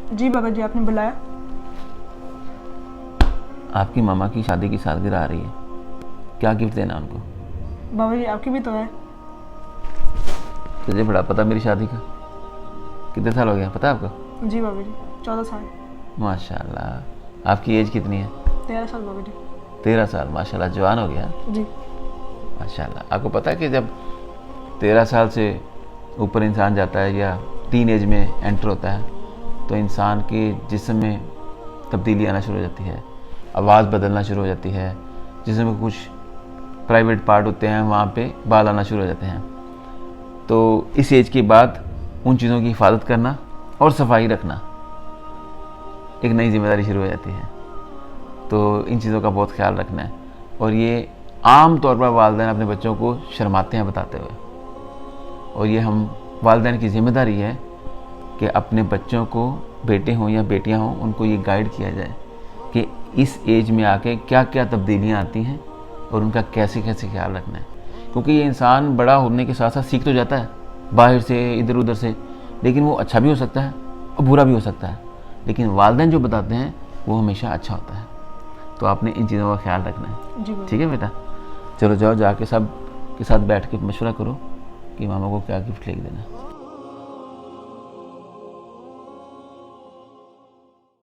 जी बाबा जी, आपने बुलाया? आपकी मामा की शादी की सालगिरह आ रही है, क्या गिफ्ट देना उनको? बाबा जी, आपकी भी तो है। तुझे बड़ा पता मेरी शादी का? कितने साल हो गया पता है आपको? जी बाबा जी, 14 साल। माशाल्लाह। आपकी एज कितनी है? 13 साल बाबा जी। 13 साल, माशाल्लाह जवान हो गया। जी। माशाल्लाह। आपको पता है कि जब 13 साल से ऊपर इंसान जाता है या टीन एज में एंटर होता है तो इंसान के जिस्म में तब्दीली आना शुरू हो जाती है, आवाज़ बदलना शुरू हो जाती है, जिसम में कुछ प्राइवेट पार्ट होते हैं वहाँ पे बाल आना शुरू हो जाते हैं। तो इस एज के बाद उन चीज़ों की हिफाजत करना और सफाई रखना एक नई जिम्मेदारी शुरू हो जाती है। तो इन चीज़ों का बहुत ख्याल रखना है। और ये आम तौर पर वालिदैन अपने बच्चों को शर्माते हैं बताते हुए, और ये हम वालिदैन की ज़िम्मेदारी है कि अपने बच्चों को, बेटे हों या बेटियां हों, उनको ये गाइड किया जाए कि इस एज में आके क्या क्या तब्दीलियां आती हैं और उनका कैसे कैसे ख्याल रखना है। क्योंकि ये इंसान बड़ा होने के साथ साथ सीख तो जाता है बाहर से, इधर उधर से, लेकिन वो अच्छा भी हो सकता है और बुरा भी हो सकता है, लेकिन वालिदैन जो बताते हैं वो हमेशा अच्छा होता है। तो आपने इन चीज़ों का ख्याल रखना है। जी बाबा। ठीक है बेटा, चलो जाओ, जाके सब के साथ बैठ के मशवरा करो कि मामा को क्या गिफ्ट लेके देना।